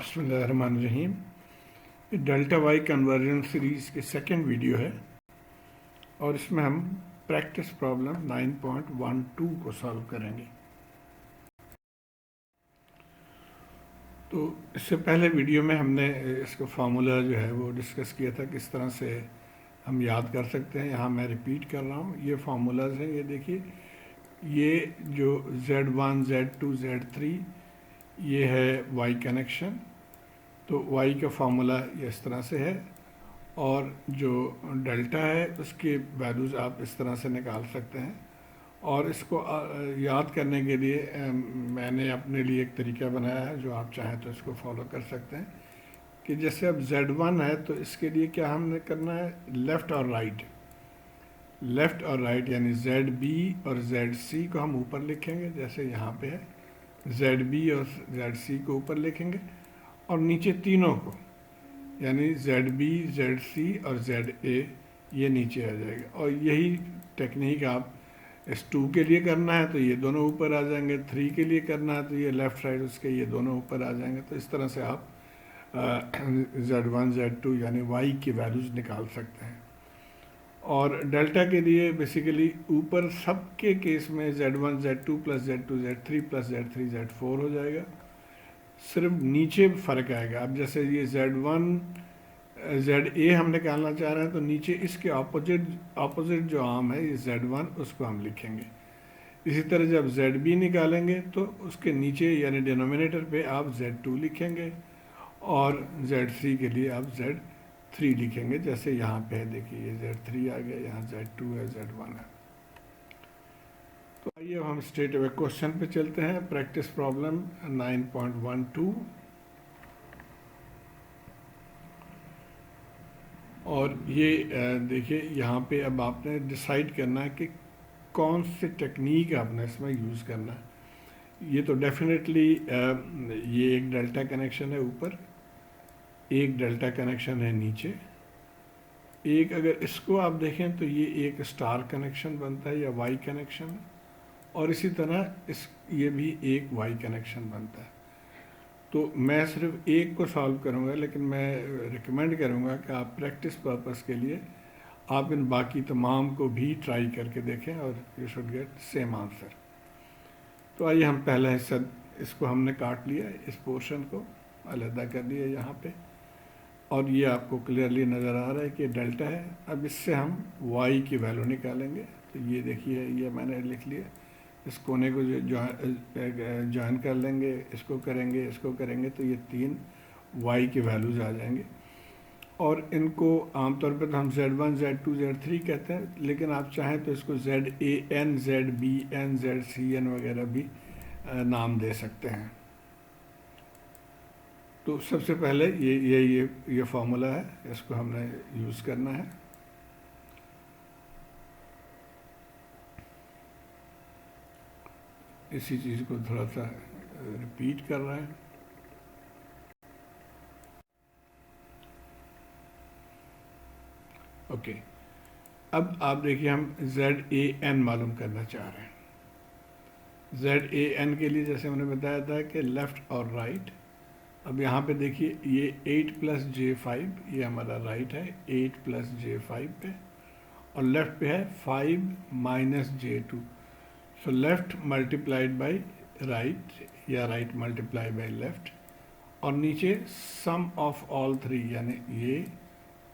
बिस्मिल्लाहिर्रहमानिर्रहीम। Delta Y conversion series की second video है और इसमें हम प्रैक्टिस प्रॉब्लम 9.12 को सॉल्व करेंगे। तो इससे पहले वीडियो में हमने इसका फार्मूला जो है वो डिस्कस किया था, किस तरह से हम याद कर सकते हैं। यहाँ मैं रिपीट कर रहा हूँ, ये फार्मूलाज हैं। ये देखिए, ये जो Z1, Z2, Z3 ये है वाई कनेक्शन। तो वाई का फार्मूला ये इस तरह से है और जो डेल्टा है उसके वैल्यूज़ आप इस तरह से निकाल सकते हैं। और इसको याद करने के लिए मैंने अपने लिए एक तरीका बनाया है, जो आप चाहें तो इसको फॉलो कर सकते हैं। कि जैसे अब Z1 है तो इसके लिए क्या हमने करना है, लेफ़्ट और राइट यानी ZB और ZC को हम ऊपर लिखेंगे, जैसे यहाँ पे है ZB और ZC को ऊपर लिखेंगे और नीचे तीनों को यानी ZB, ZC और ZA ये नीचे आ जाएगा। और यही टेक्निक आप S2 के लिए करना है तो ये दोनों ऊपर आ जाएंगे, 3 के लिए करना है तो ये लेफ़्ट राइट उसके ये दोनों ऊपर आ जाएंगे। तो इस तरह से आप Z1, Z2 यानी Y की वैल्यूज़ निकाल सकते हैं। और डेल्टा के लिए बेसिकली ऊपर सबके केस में Z1, Z2 plus Z2, Z3 plus Z3, Z4 हो जाएगा। सिर्फ नीचे फ़र्क आएगा। अब जैसे ये Z1, ZA हम निकालना चाह रहे हैं तो नीचे इसके ऑपोजिट जो आर्म है ये Z1 उसको हम लिखेंगे। इसी तरह जब ZB निकालेंगे तो उसके नीचे यानी डिनोमिनेटर पे आप Z2 लिखेंगे और Z3 के लिए आप Z3 लिखेंगे, जैसे यहाँ पे है। देखिए ये Z3 आ गया, यहाँ Z2 है, Z1 है। तो आइए अब हम स्ट्रेट अवे क्वेश्चन पे चलते हैं। प्रैक्टिस प्रॉब्लम 9.12 और ये देखिए, यहाँ पे अब आपने डिसाइड करना है कि कौन सी टेक्निक आपने इसमें यूज़ करना है। ये तो डेफिनेटली ये एक डेल्टा कनेक्शन है ऊपर, एक डेल्टा कनेक्शन है नीचे, एक अगर इसको आप देखें तो ये एक स्टार कनेक्शन बनता है या वाई कनेक्शन, और इसी तरह ये भी एक वाई कनेक्शन बनता है। तो मैं सिर्फ एक को सॉल्व करूंगा, लेकिन मैं रिकमेंड करूंगा कि आप प्रैक्टिस पर्पस के लिए आप इन बाकी तमाम को भी ट्राई करके देखें और you should get same answer. तो आइए हम पहला हिस्सा इसको हमने काट लिया, इस पोर्शन को अलहदा कर दिया यहाँ पे, और ये आपको क्लियरली नज़र आ रहा है कि डेल्टा है। अब इससे हम वाई की वैल्यू निकालेंगे। तो ये देखिए, ये मैंने लिख लिया। इस कोने को ज्वाइन कर लेंगे, इसको करेंगे तो ये 3 वाई की वैल्यूज़ आ जाएंगे। और इनको आमतौर पर तो हम Z1, Z2, Z3 कहते हैं, लेकिन आप चाहें तो इसको ZAN, ZBN, ZCN वगैरह भी नाम दे सकते हैं। तो सबसे पहले ये फार्मूला है, इसको हमने यूज़ करना है। इसी चीज़ को थोड़ा सा रिपीट कर रहे हैं। ओके, अब आप देखिए, हम ZAN मालूम करना चाह रहे हैं। ZAN के लिए जैसे मैंने बताया था कि लेफ़्ट और राइट। अब यहाँ पे देखिए, ये 8 प्लस J5 ये हमारा राइट है, 8 प्लस J5 पे, और लेफ़्ट पे है 5 minus J2। So left multiplied by right या राइट मल्टीप्लाई बाई लेफ़्ट, और नीचे सम ऑफ ऑल 3 यानी ये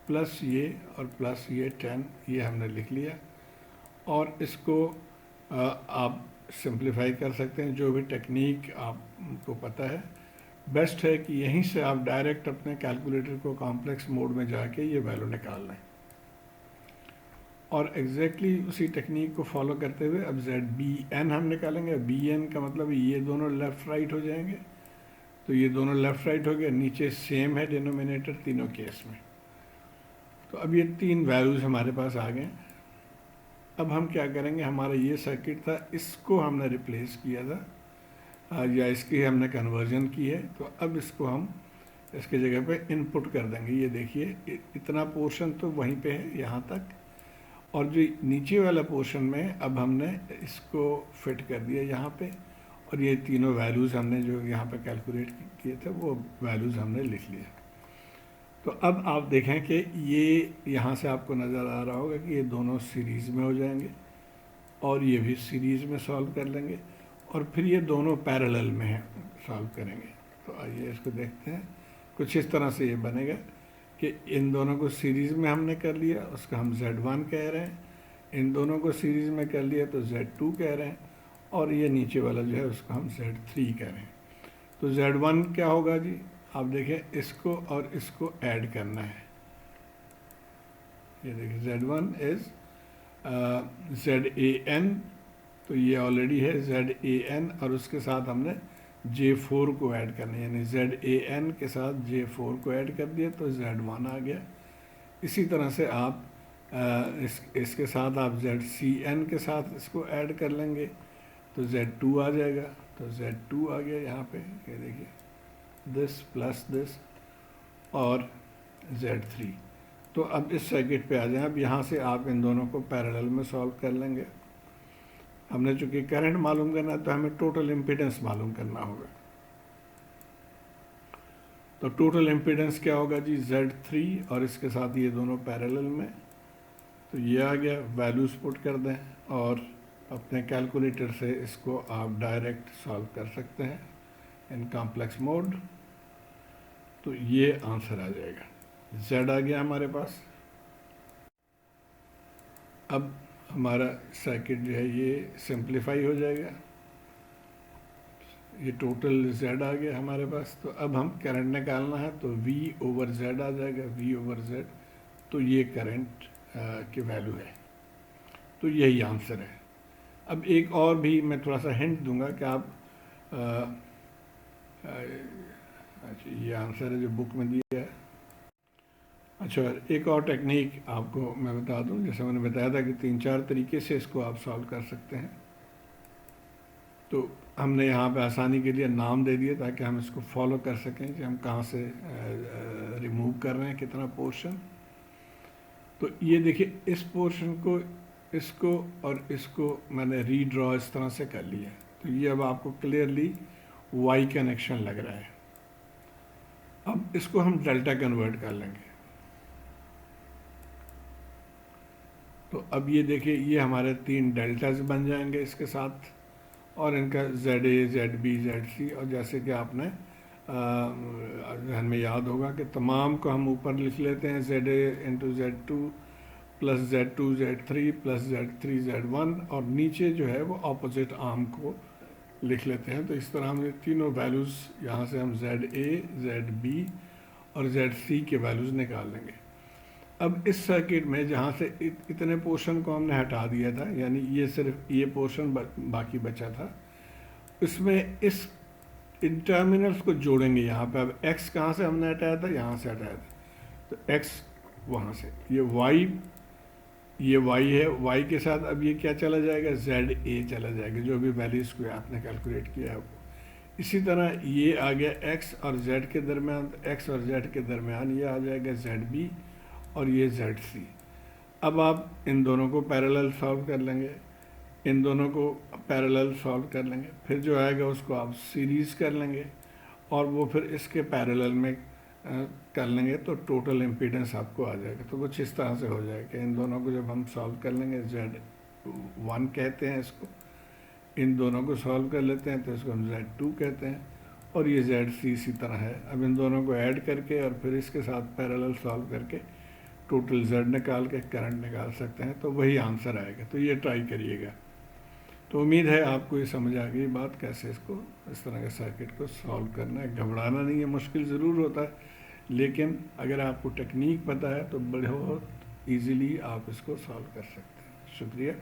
प्लस ये और प्लस ये 10 ये हमने लिख लिया। और इसको आप सिंप्लीफाई कर सकते हैं, जो भी टेक्निक आपको पता है। बेस्ट है कि यहीं से आप डायरेक्ट अपने कैलकुलेटर को कॉम्प्लेक्स मोड में जाके ये वैल्यू निकाल लें, और एग्जैक्टली उसी टेक्निक को फॉलो करते हुए अब ZBN हम निकालेंगे। BN का मतलब ये दोनों लेफ़्ट राइट हो जाएंगे, तो ये दोनों लेफ़्ट राइट हो गए, नीचे सेम है डिनोमिनेटर तीनों केस में। तो अब ये 3 वैल्यूज़ हमारे पास आ गए। अब हम क्या करेंगे, हमारा ये सर्किट था, इसको हमने रिप्लेस किया था या इसकी हमने कन्वर्जन की है। तो अब इसको हम इसके जगह पे इनपुट कर देंगे। ये देखिए, इतना पोर्शन तो वहीं पे है यहाँ तक, और जो नीचे वाला पोर्शन में अब हमने इसको फिट कर दिया यहाँ पे, और ये तीनों वैल्यूज़ हमने जो यहाँ पे कैलकुलेट किए थे वो वैल्यूज़ हमने लिख लिए। तो अब आप देखें कि ये यहाँ से आपको नज़र आ रहा होगा कि ये दोनों सीरीज़ में हो जाएंगे और ये भी सीरीज़ में सॉल्व कर लेंगे और फिर ये दोनों पैरेलल में हैं सॉल्व करेंगे। तो आइए इसको देखते हैं। कुछ इस तरह से ये बनेगा कि इन दोनों को सीरीज़ में हमने कर लिया, उसका हम Z1 कह रहे हैं, इन दोनों को सीरीज़ में कर लिया तो Z2 कह रहे हैं, और ये नीचे वाला जो है उसको हम Z3 कह रहे हैं। तो Z1 क्या होगा जी, आप देखें इसको और इसको ऐड करना है। ये देखिए Z1 इज़ ZAN, तो ये ऑलरेडी है ZAN और उसके साथ हमने J4 को ऐड करना है, यानी ZAN के साथ J4 को ऐड कर दिया तो Z1 आ गया। इसी तरह से आप इसके साथ आप ZCN के साथ इसको ऐड कर लेंगे तो Z2 आ जाएगा। तो Z2 आ गया यहाँ पे, ये देखिए दिस प्लस दिस और Z3। तो अब इस सर्किट पे आ जाएं। अब यहाँ से आप इन दोनों को पैरेलल में सॉल्व कर लेंगे। हमने चूंकि करंट मालूम करना है तो हमें टोटल इम्पीडेंस मालूम करना होगा। तो टोटल इम्पीडेंस क्या होगा जी, Z3 और इसके साथ ये दोनों पैरेलल में। तो ये आ गया, वैल्यूज पुट कर दें और अपने कैलकुलेटर से इसको आप डायरेक्ट सॉल्व कर सकते हैं इन कॉम्प्लेक्स मोड। तो ये आंसर आ जाएगा, Z आ गया हमारे पास। अब हमारा सर्किट जो है ये सिंप्लीफाई हो जाएगा, ये टोटल Z आ गया हमारे पास। तो अब हम करंट निकालना है तो V/Z आ जाएगा, V/Z। तो ये करंट की वैल्यू है, तो यही आंसर है। अब एक और भी मैं थोड़ा सा हिंट दूंगा कि आप अच्छा ये आंसर है जो बुक में दिया है। अच्छा एक और टेक्निक आपको मैं बता दूं, जैसे मैंने बताया था कि 3-4 तरीके से इसको आप सॉल्व कर सकते हैं। तो हमने यहाँ पे आसानी के लिए नाम दे दिए ताकि हम इसको फॉलो कर सकें कि हम कहाँ से रिमूव कर रहे हैं कितना पोर्शन। तो ये देखिए इस पोर्शन को, इसको और इसको मैंने रीड्रॉ इस तरह से कर लिया। तो ये अब आपको क्लियरली वाई कनेक्शन लग रहा है। अब इसको हम डेल्टा कन्वर्ट कर लेंगे। तो अब ये देखिए ये हमारे 3 डेल्टाज बन जाएंगे इसके साथ, और इनका ZA, ZB, ZC। और जैसे कि आपने ध्यान में याद होगा कि तमाम को हम ऊपर लिख लेते हैं, ZA into Z2 plus Z2 Z3 plus Z3 Z1, और नीचे जो है वो ऑपोजिट आर्म को लिख लेते हैं। तो इस तरह हम तीनों वैल्यूज़ यहाँ से हम ZA, ZB और ZC के वैल्यूज़ निकाल लेंगे। अब इस सर्किट में जहाँ से इतने पोर्शन को हमने हटा दिया था, यानी ये सिर्फ ये पोर्शन बाकी बचा था, इसमें इस इन टर्मिनल्स को जोड़ेंगे यहाँ पे। अब x कहाँ से हमने हटाया था, यहाँ से हटाया था, तो x वहाँ से, ये y है, y के साथ अब ये क्या चला जाएगा, ZA चला जाएगा, जो भी वैल्यूज़ को आपने कैलकुलेट किया है वो। इसी तरह ये आ गया x और z के दरमियान, x और z के दरमियान ये आ जाएगा ZB और ये ZC। अब आप इन दोनों को पैरेलल सॉल्व कर लेंगे, इन दोनों को पैरेलल सॉल्व कर लेंगे, फिर जो आएगा उसको आप सीरीज़ कर लेंगे और वो फिर इसके पैरेलल में कर लेंगे तो टोटल इम्पीडेंस आपको आ जाएगा। तो कुछ इस तरह से हो जाएगा। इन दोनों को जब हम सॉल्व कर लेंगे, Z1 कहते हैं इसको, इन दोनों को सॉल्व कर लेते हैं तो इसको हम Z2 कहते हैं, और ये ZC इसी तरह है। अब इन दोनों को ऐड करके और फिर इसके साथ पैरेलल सॉल्व करके टोटल Z निकाल के करंट निकाल सकते हैं, तो वही आंसर आएगा। तो ये ट्राई करिएगा। तो उम्मीद है आपको ये समझ आ गई बात, कैसे इसको इस तरह के सर्किट को सॉल्व करना है। घबराना नहीं है, मुश्किल ज़रूर होता है, लेकिन अगर आपको टेक्निक पता है तो बहुत ईजीली आप इसको सॉल्व कर सकते हैं। शुक्रिया।